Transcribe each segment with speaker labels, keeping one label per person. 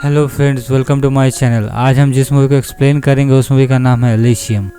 Speaker 1: Hello friends, welcome to my channel. आज हम जिस मूवी को एक्सप्लेन करेंगे उस मूवी का नाम है एलिशियम।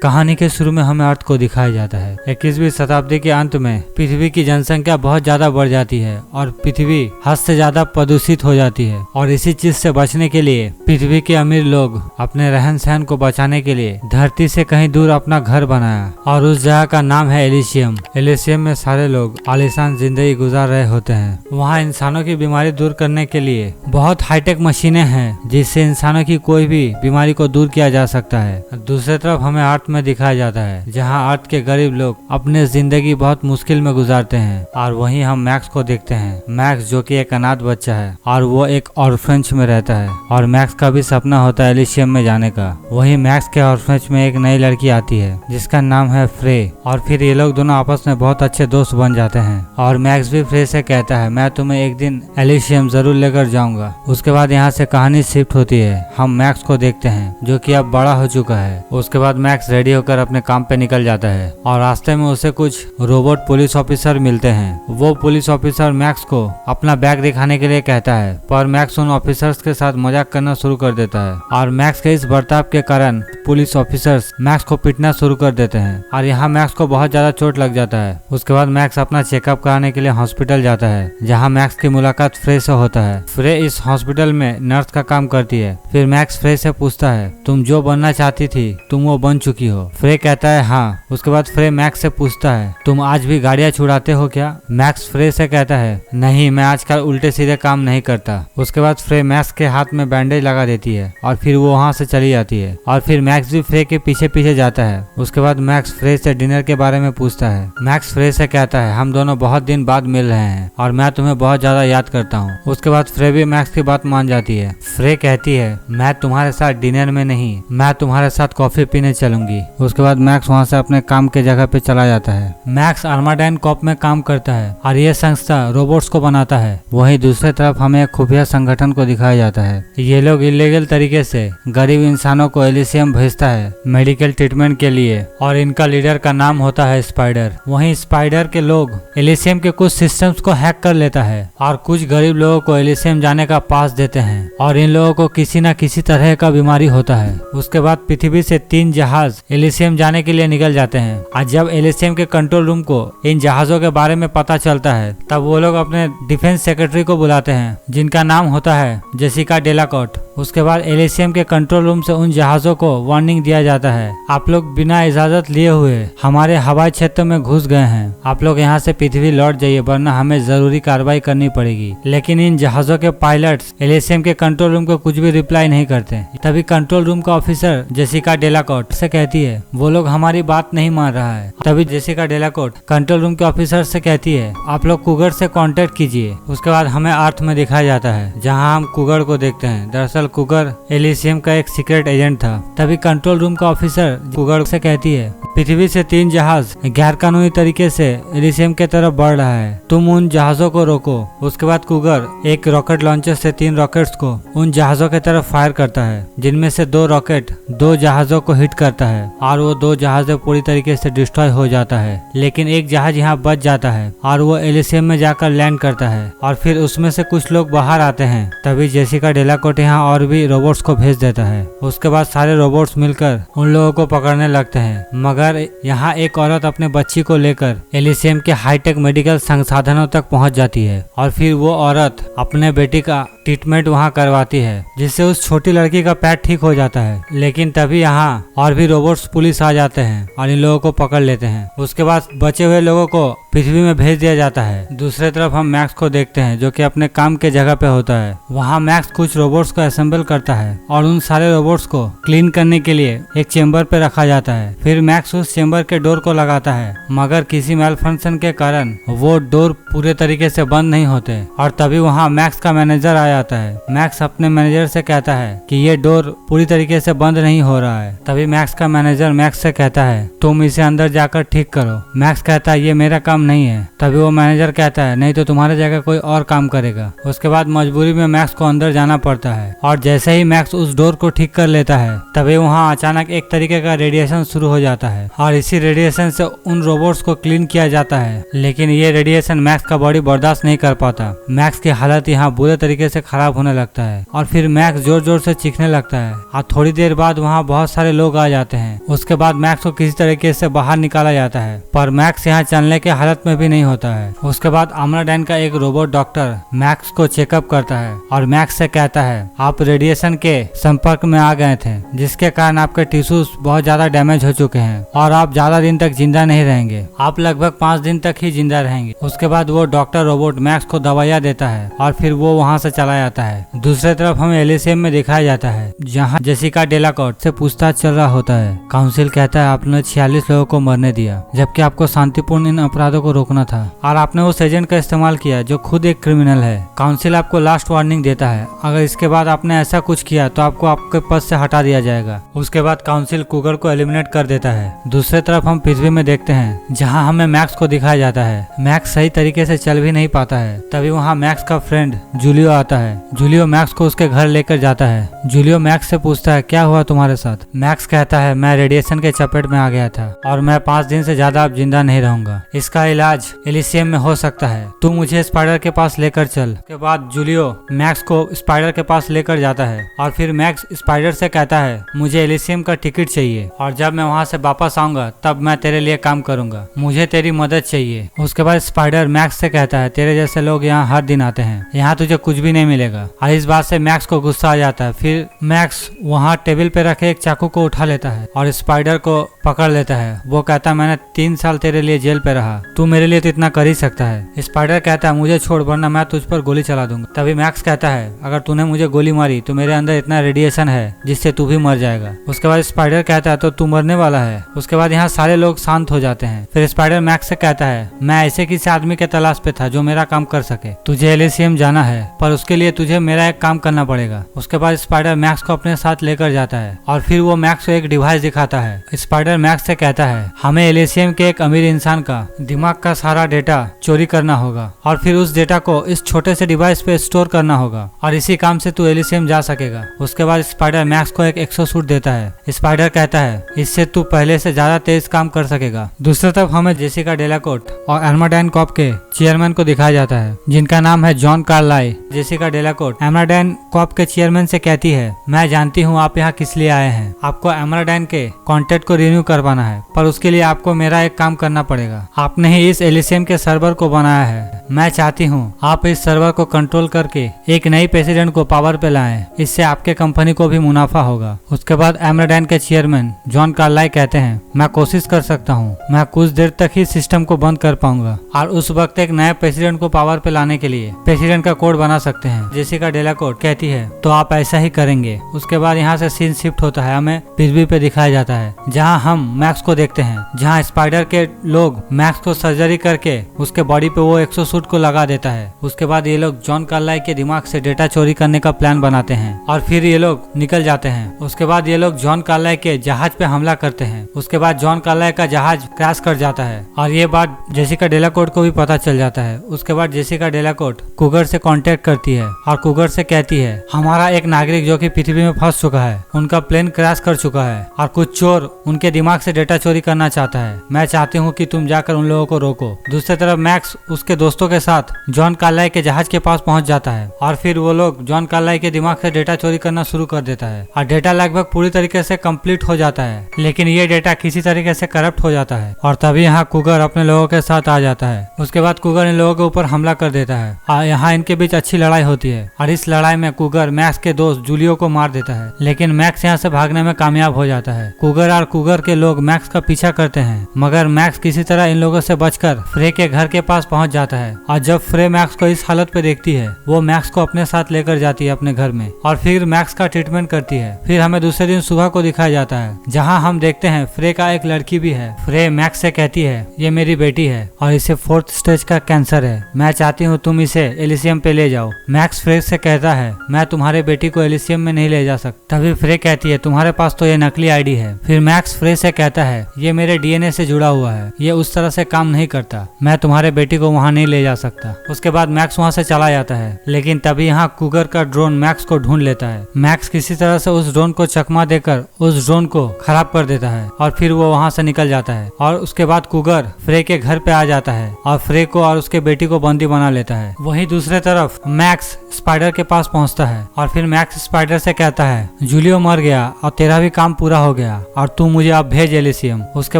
Speaker 1: कहानी के शुरू में हमें अर्थ को दिखाया जाता है। 21वीं शताब्दी के अंत में पृथ्वी की जनसंख्या बहुत ज्यादा बढ़ जाती है और पृथ्वी हद से ज्यादा प्रदूषित हो जाती है। और इसी चीज से बचने के लिए पृथ्वी के अमीर लोग अपने रहन सहन को बचाने के लिए धरती से कहीं दूर अपना घर बनाया और उस जगह का नाम है एलिशियम। एलिशियम में सारे लोग आलीशान जिंदगी गुजार रहे होते हैं। वहाँ इंसानों की बीमारी दूर करने के लिए बहुत हाईटेक मशीनें हैं जिससे इंसानों की कोई भी बीमारी को दूर किया जा सकता है। दूसरी तरफ हमें अर्थ में दिखाया जाता है जहां अर्थ के गरीब लोग अपने जिंदगी बहुत मुश्किल में गुजारते हैं। और वहीं हम मैक्स को देखते हैं। मैक्स जो कि एक अनाथ बच्चा है और वो एक ऑर्फनेज में रहता है और मैक्स का भी सपना होता है एलिशियम में जाने का। वहीं मैक्स के ऑर्फनेज में एक नई लड़की आती है जिसका नाम है फ्रे और फिर ये लोग दोनों आपस में बहुत अच्छे दोस्त बन जाते हैं। और मैक्स भी फ्रे से कहता है मैं तुम्हें एक दिन एलिशियम जरूर लेकर जाऊंगा। उसके बाद यहाँ से कहानी शिफ्ट होती है। हम मैक्स को देखते हैं जो कि अब बड़ा हो चुका है। उसके बाद मैक्स रेडी होकर अपने काम पे निकल जाता है और रास्ते में उसे कुछ रोबोट पुलिस ऑफिसर मिलते हैं। वो पुलिस ऑफिसर मैक्स को अपना बैग दिखाने के लिए कहता है, पर मैक्स उन ऑफिसर्स के साथ मजाक करना शुरू कर देता है और मैक्स के इस बर्ताव के कारण पुलिस ऑफिसर्स मैक्स को पीटना शुरू कर देते हैं और यहाँ मैक्स को बहुत ज्यादा चोट लग जाता है। उसके बाद मैक्स अपना चेकअप कराने के लिए हॉस्पिटल जाता है जहाँ मैक्स की मुलाकात फ्रे से होता है। फ्रे इस हॉस्पिटल में नर्स का काम करती है। फिर मैक्स फ्रे से पूछता है तुम जो बनना चाहती थी तुम वो बन चुकी हो। फ्रे कहता है हाँ। उसके बाद फ्रे मैक्स से पूछता है तुम आज भी गाड़ियाँ छुड़ाते हो क्या? मैक्स फ्रे से कहता है नहीं, मैं आजकल उल्टे सीधे काम नहीं करता। उसके बाद फ्रे मैक्स के हाथ में बैंडेज लगा देती है और फिर वो वहाँ से चली जाती है और फिर मैक्स भी फ्रे के पीछे पीछे जाता है। उसके बाद मैक्स फ्रे से डिनर के बारे में पूछता है। मैक्स फ्रे से कहता है हम दोनों बहुत दिन बाद मिल रहे हैं और मैं तुम्हें बहुत ज्यादा याद करता हूँ। उसके बाद फ्रे भी मैक्स की बात मान जाती है। फ्रे कहती है मैं तुम्हारे साथ डिनर में नहीं, मैं तुम्हारे साथ कॉफी पीने चलूंगी। उसके बाद मैक्स वहाँ से अपने काम के जगह पे चला जाता है। मैक्स आर्माडाइन कॉर्प में काम करता है और ये संस्था रोबोट्स को बनाता है। वहीं दूसरी तरफ हमें एक खुफिया संगठन को दिखाया जाता है। ये लोग इलीगल तरीके से गरीब इंसानों को एलिशियम भेजता है मेडिकल ट्रीटमेंट के लिए और इनका लीडर का नाम होता है स्पाइडर। वहीं स्पाइडर के लोग एलिशियम के कुछ सिस्टम्स को हैक कर लेता है और कुछ गरीब लोगों को एलिशियम जाने का पास देते हैं और इन लोगों को किसी न किसी तरह का बीमारी होता है। उसके बाद पृथ्वी से 3 जहाज एलिशियम जाने के लिए निकल जाते हैं और जब एलिशियम के कंट्रोल रूम को इन जहाजों के बारे में पता चलता है तब वो लोग अपने डिफेंस सेक्रेटरी को बुलाते हैं जिनका नाम होता है जेसिका डेलाकॉर्ट। उसके बाद एलिशियम के कंट्रोल रूम से उन जहाजों को वार्निंग दिया जाता है आप लोग बिना इजाजत लिए हुए हमारे हवाई क्षेत्र में घुस गए हैं, आप लोग यहाँ से पृथ्वी लौट जाइए वरना हमें जरूरी कार्रवाई करनी पड़ेगी। लेकिन इन जहाजों के पायलट्स एलिशियम के कंट्रोल रूम को कुछ भी रिप्लाई नहीं करते। तभी कंट्रोल रूम का ऑफिसर जेसिका डेलाकॉर्ट से कहती है वो लोग हमारी बात नहीं मान रहा है। तभी जेसिका डेलाकॉर्ट कंट्रोल रूम के ऑफिसर से कहती है आप लोग कुगर से कांटेक्ट कीजिए। उसके बाद हमें अर्थ में दिखाया जाता है जहां हम कुगर को देखते हैं। दरअसल कुगर एलिशियम का एक सीक्रेट एजेंट था। तभी कंट्रोल रूम का ऑफिसर कुगर से कहती है पृथ्वी से 3 जहाज गैर कानूनी तरीके से एलिशियम के तरफ बढ़ रहा है, तुम उन जहाजों को रोको। उसके बाद कुगर एक रॉकेट लॉन्चर से 3 रॉकेट्स को उन जहाजों के तरफ फायर करता है जिनमें से 2 रॉकेट 2 जहाजों को हिट करता है और वो 2 जहाज पूरी तरीके से डिस्ट्रॉय हो जाता है। लेकिन एक जहाज यहाँ बच जाता है और वो एलिशियम में जाकर लैंड करता है और फिर उसमें से कुछ लोग बाहर आते हैं। तभी जेसिका डेलाकॉर्ट यहाँ और भी रोबोट्स को भेज देता है। उसके बाद सारे रोबोट्स मिलकर उन लोगों को पकड़ने लगते हैं मगर यहाँ एक औरत अपने बच्ची को लेकर एलिशियम के हाईटेक मेडिकल संसाधनों तक पहुँच जाती है और फिर वो औरत अपने बेटी का ट्रीटमेंट वहाँ करवाती है जिससे उस छोटी लड़की का पैर ठीक हो जाता है। लेकिन तभी यहाँ और भी रोबोट्स पुलिस आ जाते हैं और इन लोगों को पकड़ लेते हैं। उसके बाद बचे हुए लोगों को पृथ्वी में भेज दिया जाता है। दूसरी तरफ हम मैक्स को देखते हैं जो कि अपने काम के जगह पे होता है। वहाँ मैक्स कुछ रोबोट्स को असेंबल करता है और उन सारे रोबोट्स को क्लीन करने के लिए एक चेम्बर पे रखा जाता है। फिर मैक्स उस चेम्बर के डोर को लगाता है मगर किसी मेल फंक्शन के कारण वो डोर पूरे तरीके से बंद नहीं होते और तभी वहाँ मैक्स का मैनेजर जाता है। मैक्स अपने मैनेजर से कहता है कि ये डोर पूरी तरीके से बंद नहीं हो रहा है। तभी मैक्स का मैनेजर मैक्स से कहता है तुम इसे अंदर जाकर ठीक करो। मैक्स कहता है ये मेरा काम नहीं है। तभी वो मैनेजर कहता है नहीं तो तुम्हारे जगह कोई और काम करेगा। उसके बाद मजबूरी में मैक्स को अंदर जाना पड़ता है और जैसे ही मैक्स उस डोर को ठीक कर लेता है तभी वहाँ अचानक एक तरीके का रेडिएशन शुरू हो जाता है और इसी रेडिएशन से उन रोबोट्स को क्लीन किया जाता है। लेकिन ये रेडिएशन मैक्स का बॉडी बर्दाश्त नहीं कर पाता। मैक्स की हालत यहाँ बुरे तरीके से खराब होने लगता है और फिर मैक्स जोर जोर से चीखने लगता है और थोड़ी देर बाद वहाँ बहुत सारे लोग आ जाते हैं। उसके बाद मैक्स को किसी तरीके से बाहर निकाला जाता है पर मैक्स यहाँ चलने की हालत में भी नहीं होता है। उसके बाद अमराडैन का एक रोबोट डॉक्टर मैक्स को चेकअप करता है और मैक्स से कहता है आप रेडिएशन के संपर्क में आ गए थे जिसके कारण आपके टिश्यूज बहुत ज्यादा डैमेज हो चुके हैं और आप ज्यादा दिन तक जिंदा नहीं रहेंगे। आप लगभग 5 दिन तक ही जिंदा रहेंगे। उसके बाद वो डॉक्टर रोबोट मैक्स को दवाइयाँ देता है और फिर वो वहाँ से चला जाता है। दूसरी तरफ हमें एलिसियम में दिखाया जाता है जहाँ जेसिका डेलाकॉर्ट से पूछताछ चल रहा होता है। काउंसिल कहता है आपने 46 लोगों को मरने दिया जबकि आपको शांतिपूर्ण इन अपराधों को रोकना था और आपने उस एजेंट का इस्तेमाल किया जो खुद एक क्रिमिनल है। काउंसिल आपको लास्ट वार्निंग देता है अगर इसके बाद आपने ऐसा कुछ किया तो आपको आपके पद से हटा दिया जाएगा। उसके बाद काउंसिल कुगर को एलिमिनेट कर देता है। दूसरी तरफ हम पृथ्वी में देखते हैं जहाँ हमें मैक्स को दिखाया जाता है। मैक्स सही तरीके से चल भी नहीं पाता है। तभी वहाँ मैक्स का फ्रेंड जूलियो आता है। जूलियो मैक्स को उसके घर लेकर जाता है। जूलियो मैक्स से पूछता है क्या हुआ तुम्हारे साथ। मैक्स कहता है मैं रेडिएशन के चपेट में आ गया था और मैं 5 दिन से ज्यादा अब जिंदा नहीं रहूंगा। इसका इलाज एलिसियम में हो सकता है, तू मुझे स्पाइडर के पास लेकर चल। के बाद जूलियो मैक्स को स्पाइडर के पास लेकर जाता है और फिर मैक्स स्पाइडर से कहता है मुझे एलिसियम का टिकट चाहिए और जब मैं वहाँ से वापस आऊंगा तब मैं तेरे लिए काम करूंगा, मुझे तेरी मदद चाहिए। उसके बाद स्पाइडर मैक्स से कहता है तेरे जैसे लोग यहाँ हर दिन आते हैं, यहाँ तुझे कुछ भी नहीं मिलेगा। और इस बात से मैक्स को गुस्सा आ जाता है। फिर मैक्स वहाँ टेबल पे रखे एक चाकू को उठा लेता है और स्पाइडर को पकड़ लेता है। वो कहता है मैंने 3 साल तेरे लिए जेल पे रहा, तू मेरे लिए तो इतना कर ही सकता है। स्पाइडर कहता है मुझे छोड़ वरना मैं तुझ पर गोली चला दूंगा। तभी मैक्स कहता है अगर तूने मुझे गोली मारी तो मेरे अंदर इतना रेडिएशन है जिससे तू भी मर जाएगा। उसके बाद स्पाइडर कहता है तो तू मरने वाला है। उसके बाद यहाँ सारे लोग शांत हो जाते हैं। फिर स्पाइडर मैक्स से कहता है मैं ऐसे किसी आदमी के तलाश पे था जो मेरा काम कर सके, तुझे एलिसियम जाना है पर उसके लिए तुझे मेरा एक काम करना पड़ेगा। उसके बाद स्पाइडर मैक्स को अपने साथ लेकर जाता है और फिर वो मैक्स को एक डिवाइस दिखाता है। स्पाइडर मैक्स से कहता है हमें एलिसियम के एक अमीर इंसान का दिमाग का सारा डेटा चोरी करना होगा और फिर उस डेटा को इस छोटे से डिवाइस पे स्टोर करना होगा और इसी काम से तू एलिसियम जा सकेगा। उसके बाद स्पाइडर मैक्स को एक एक्सोसूट देता है। स्पाइडर कहता है इससे तू पहले से ज्यादा तेज काम कर सकेगा। दूसरी तरफ हमें जेसिका डेलाकॉर्ट और अमराडैन कॉर्प के चेयरमैन को दिखाया जाता है जिनका नाम है जॉन कार्लाइल। जेसिका डेलाकॉर्ट अमराडैन कॉर्प के चेयरमैन से कहती है मैं जानती हूँ आप यहाँ किस लिए आए हैं, आपको अमराडैन के कॉन्ट्रैक्ट को रिन्यू करवाना है पर उसके लिए आपको मेरा एक काम करना पड़ेगा। आपने ही इस एलिसियम के सर्वर को बनाया है, मैं चाहती हूँ आप इस सर्वर को कंट्रोल करके एक नई प्रेसिडेंट को पावर पे लाएं, इससे आपके कंपनी को भी मुनाफा होगा। उसके बाद अमराडैन के चेयरमैन जॉन कार्लाइल कहते हैं मैं कोशिश कर सकता हूँ, मैं कुछ देर तक ही सिस्टम को बंद कर पाऊंगा और उस वक्त एक नए प्रेसिडेंट को पावर पे लाने के लिए प्रेसिडेंट का कोड बना सकते हैं। जेसिका डेलाकॉर्ट कहती है तो आप ऐसा ही करेंगे। उसके बाद यहाँ से सीन शिफ्ट होता है, हमें पृथ्वी पे दिखाया जाता है जहाँ हम मैक्स को देखते हैं, जहाँ स्पाइडर के लोग मैक्स को सर्जरी करके उसके बॉडी पे वो एक्सोसूट को लगा देता है। उसके बाद ये लोग जॉन कार्लाइल के दिमाग से डेटा चोरी करने का प्लान बनाते हैं और फिर ये लोग निकल जाते हैं। उसके बाद ये लोग जॉन कार्लाइल के जहाज पे हमला करते हैं। उसके बाद जॉन कार्लाइल का जहाज क्रैश कर जाता है और ये बात जेसिका डेलाकॉर्ट को भी पता चल जाता है। उसके बाद जेसिका डेलाकॉर्ट कुगर से कांटेक्ट करती है और कुगर से कहती है हमारा एक नागरिक जो कि पृथ्वी में फंस चुका है, उनका प्लेन क्रैश कर चुका है और कुछ चोर उनके दिमाग से डेटा चोरी करना चाहता है, मैं चाहती हूँ कि तुम जाकर उन लोगों को रोको। दूसरी तरफ मैक्स उसके दोस्तों के साथ जॉन कार्लाइल के जहाज के पास पहुंच जाता है और फिर वो लोग जॉन कार्लाइल के दिमाग से डेटा चोरी करना शुरू कर देता है और डेटा लगभग पूरी तरीके से कंप्लीट हो जाता है, लेकिन ये डेटा किसी तरीके से करप्ट हो जाता है और तभी यहाँ कुगर अपने लोगों के साथ आ जाता है। उसके बाद कुगर इन लोगों के ऊपर हमला कर देता है और यहाँ इनके बीच अच्छी लड़ाई होती है और इस लड़ाई में कुगर मैक्स के दोस्त जूलियो को मार देता है, लेकिन मैक्स यहाँ से भागने में कामयाब हो जाता है। कुगर और कुगर के लोग मैक्स का पीछा करते हैं मगर मैक्स किसी तरह इन लोगों से बचकर फ्रे के घर के पास पहुंच जाता है और जब फ्रे मैक्स को इस हालत पे देखती है वो मैक्स को अपने साथ लेकर जाती है अपने घर में और फिर मैक्स का ट्रीटमेंट करती है। फिर हमें दूसरे दिन सुबह को दिखाया जाता है जहाँ हम देखते हैं फ्रे का एक लड़की भी है। फ्रे मैक्स से कहती है ये मेरी बेटी है और इसे 4th स्टेज का कैंसर है, मैं चाहती हूँ तुम इसे एलिसियम पे ले जाओ। मैक्स फ्रे से कहता है मैं तुम्हारे बेटी को एलिसियम में नहीं ले जा सकता। तभी फ्रे कहती है तुम्हारे पास तो ये नकली आईडी है। फिर मैक्स फ्रे से कहता है ये मेरे डीएनए से जुड़ा हुआ है, ये उस तरह से काम नहीं करता, मैं तुम्हारे बेटी को वहाँ नहीं ले जा सकता। उसके बाद मैक्स वहाँ से चला जाता है, लेकिन तभी यहाँ कुगर का ड्रोन मैक्स को ढूंढ लेता है। मैक्स किसी तरह से उस ड्रोन को चकमा देकर उस ड्रोन को खराब कर देता है और फिर वो वहाँ से निकल जाता है। और उसके बाद कुगर फ्रे के घर पे आ जाता है और फ्रे को और उसके बेटी को बंदी बना लेता है। वहीं दूसरे तरफ मैक्स स्पाइडर के पास पहुंचता है और फिर मैक्स स्पाइडर से कहता है जूलियो मर गया और तेरा भी काम पूरा हो गया और तू मुझे अब भेज एलिसियम। उसके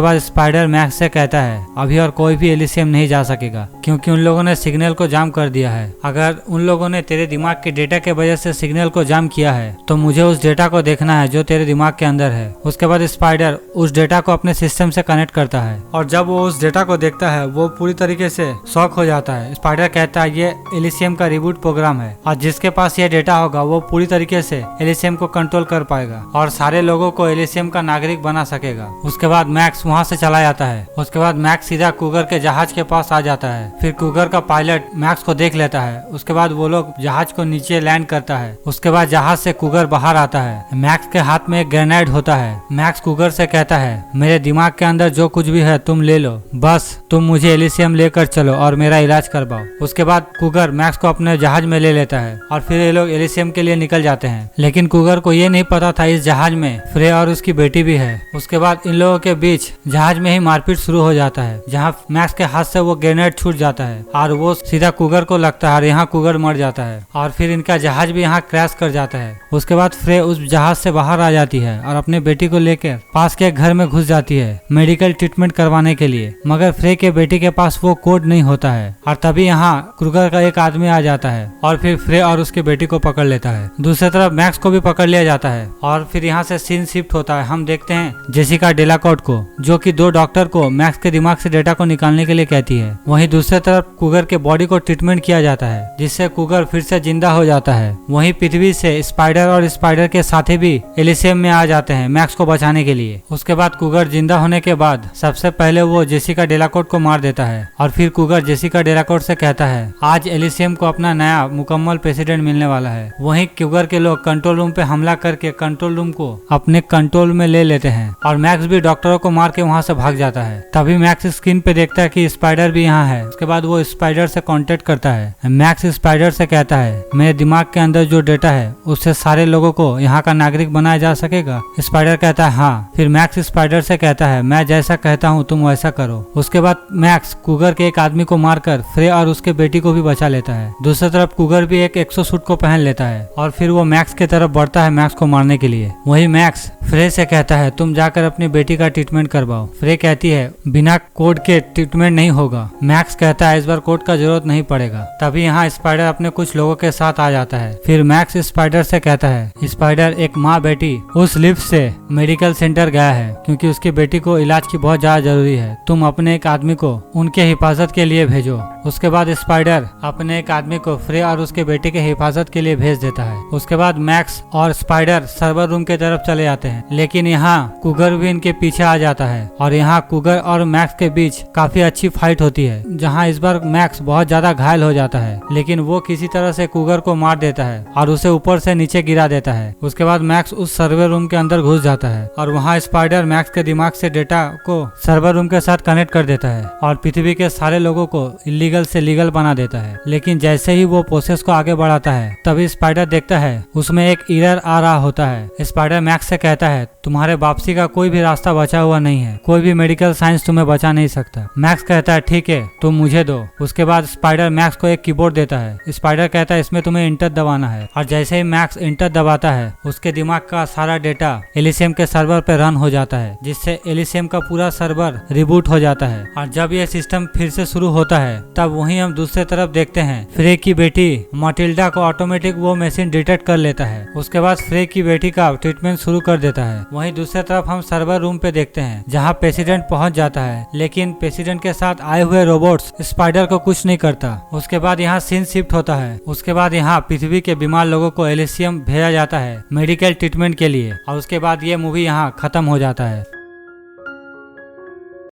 Speaker 1: बाद स्पाइडर मैक्स से कहता है अभी और कोई भी एलिसियम नहीं जा सकेगा क्योंकि उन लोगों ने सिग्नल को जाम कर दिया है। अगर उन लोगों ने तेरे दिमाग के डेटा के वजह से सिग्नल को जाम किया है तो मुझे उस डेटा को देखना है जो तेरे दिमाग के अंदर है। उसके बाद स्पाइडर उस डेटा को अपने सिस्टम से कनेक्ट करता है और जब वो उस डेटा को देखता है वो पूरी तरीके से शॉक हो जाता है। स्पाइडर कहता है ये एलिसियम का रिबूट प्रोग्राम है और जिसके पास ये डेटा होगा वो पूरी तरीके से एलिसियम को कंट्रोल कर पाएगा और सारे लोगों को एलिसियम का नागरिक बना सकेगा। उसके बाद मैक्स वहाँ से चला जाता है। उसके बाद मैक्स सीधा कुगर के जहाज के पास आ जाता है। फिर कुगर का पायलट मैक्स को देख लेता है। उसके बाद वो लोग जहाज को नीचे लैंड करता है। उसके बाद जहाज से कुगर बाहर आता है। मैक्स के हाथ में एक ग्रेनेड होता है। मैक्स कुगर से कहता है मेरे दिमाग के अंदर जो कुछ भी है तुम ले लो, बस तुम मुझे एलिसियम लेकर चलो और मेरा इलाज करवाओ। उसके बाद कुगर मैक्स को अपने जहाज में ले लेता है और फिर ये लोग एलिसियम के लिए निकल जाते हैं। लेकिन कुगर को ये नहीं पता था इस जहाज में फ्रे और उसकी बेटी भी है। उसके बाद इन लोगों के बीच जहाज में ही मारपीट शुरू हो जाता है जहाँ मैक्स के हाथ से वो ग्रेनेड छूट जाता है और वो सीधा कुगर को लगता है और यहाँ कुगर मर जाता है और फिर इनका जहाज भी यहाँ क्रैश कर जाता है। उसके बाद फ्रे उस जहाज से बाहर आ जाती है और अपने बेटी को लेकर पास के घर में घुस जाती है मेडिकल ट्रीटमेंट करवाने के लिए। मगर फ्रे के बेटी के पास वो कोड नहीं होता है और तभी यहाँ कुगर का एक आदमी आ जाता है और फिर फ्रे और उसके बेटी को पकड़ लेता है। दूसरी तरफ मैक्स को भी पकड़ लिया जाता है और फिर यहाँ से सीन शिफ्ट होता है। हम देखते हैं जेसिका डेलाकॉर्ट को जो कि दो डॉक्टर को मैक्स के दिमाग से डेटा को निकालने के लिए कहती है। वहीं दूसरी तरफ कुगर के बॉडी को ट्रीटमेंट किया जाता है जिससे कुगर फिर से जिंदा हो जाता है। वहीं पृथ्वी से स्पाइडर और स्पाइडर के साथी भी एलिसियम में आ जाते हैं मैक्स को बचाने के लिए। उसके बाद कुगर जिंदा होने के बाद सबसे पहले वो जेसिका डेलाकॉर्ट को मार देता है और फिर कुगर जेसिका डेलाकॉर्ट से कहता है आज एलिसियम को अपना नया मुकम्मल प्रेसिडेंट मिलने वाला है। वहीं कुगर के लोग कंट्रोल रूम पे हमला करके कंट्रोल रूम को अपने कंट्रोल में ले लेते हैं और मैक्स भी डॉक्टरों को मार के वहाँ से भाग जाता है। तभी मैक्स स्क्रीन पे देखता है कि स्पाइडर भी यहाँ है। उसके बाद वो स्पाइडर से कांटेक्ट करता है। मैक्स स्पाइडर से कहता है मेरे दिमाग के अंदर जो डेटा है उससे सारे लोगों को यहाँ का नागरिक बनाया जा सकेगा। स्पाइडर कहता है हाँ। फिर मैक्स स्पाइडर से कहता है मैं जैसा कहता हूँ तुम वैसा करो। उसके बाद मैक्स कुगर के एक आदमी को मारकर फ्रे और उसके बेटी को भी बचा लेता है। दूसरी तरफ कुगर भी एक एक्सो सूट को पहन लेता है और फिर वो मैक्स की तरफ बढ़ता है मैक्स को मारने के लिए। वही मैक्स फ्रे से कहता है तुम जाकर अपनी बेटी का ट्रीटमेंट करवाओ। फ्रे कहती है बिना कोड के ट्रीटमेंट नहीं होगा। मैक्स कहता है इस बार कोड का जरूरत नहीं पड़ेगा। तभी यहाँ स्पाइडर अपने कुछ लोगों के साथ आ जाता है। फिर मैक्स स्पाइडर से कहता है स्पाइडर एक माँ बेटी उस लिफ्ट से मेडिकल सेंटर गया है क्योंकि उसकी बेटी को इलाज की बहुत ज्यादा जरूरी है। तुम अपने एक आदमी को उनके हिफाजत के लिए भेजो। उसके बाद स्पाइडर अपने एक आदमी को फ्रे और उसके बेटे के हिफाजत के लिए भेज देता है। उसके बाद मैक्स और स्पाइडर सर्वर रूम के तरफ चले जाते हैं लेकिन यहाँ कुगर भी इनके पीछे आ जाता है और यहाँ कुगर और मैक्स के बीच काफी अच्छी फाइट होती है जहाँ इस बार मैक्स बहुत ज्यादा घायल हो जाता है लेकिन वो किसी तरह से कुगर को मार देता है और उसे ऊपर से नीचे गिरा देता है। उसके बाद मैक्स उस सर्वर रूम के अंदर घुस जाता है और वहाँ स्पाइडर मैक्स के दिमाग से डेटा को सर्वर रूम के साथ कनेक्ट कर देता है और पृथ्वी के सारे लोगों को इलीगल से लीगल बना देता है। लेकिन जैसे ही वो प्रोसेस को आगे बढ़ाता है तभी स्पाइडर देखता है उसमें एक एरर आ रहा होता है। स्पाइडर मैक्स से कहता है तुम्हारे वापसी का कोई भी रास्ता बचा हुआ नहीं है, कोई भी मेडिकल साइंस तुम्हें बचा नहीं सकता। मैक्स कहता है ठीक है तुम मुझे दो। उसके बाद स्पाइडर मैक्स को एक कीबोर्ड देता है। स्पाइडर कहता है इसमें तुम्हें इंटर दबाना है और जैसे ही मैक्स इंटर दबाता है उसके दिमाग का सारा डेटा एलिसियम के सर्वर पे रन हो जाता है जिससे एलिसियम का पूरा सर्वर रिबूट हो जाता है। और जब यह सिस्टम फिर से शुरू होता है तब वहीं हम दूसरे तरफ देखते हैं फ्रे की बेटी माटिल्डा को ऑटोमेटिक वो मशीन डिटेक्ट कर लेता है। उसके बाद फ्रे की बेटी का ट्रीटमेंट शुरू कर देता है। वहीं दूसरी तरफ हम सर्वर रूम पे देखते हैं जहाँ प्रेसिडेंट पहुंच जाता है लेकिन प्रेसिडेंट के साथ आए हुए रोबोट्स स्पाइडर को कुछ नहीं करता। उसके बाद यहाँ सीन शिफ्ट होता है। उसके बाद यहाँ पृथ्वी के बीमार लोगों को एलिसियम भेजा जाता है मेडिकल ट्रीटमेंट के लिए और उसके बाद ये मूवी यहाँ खत्म हो जाता है।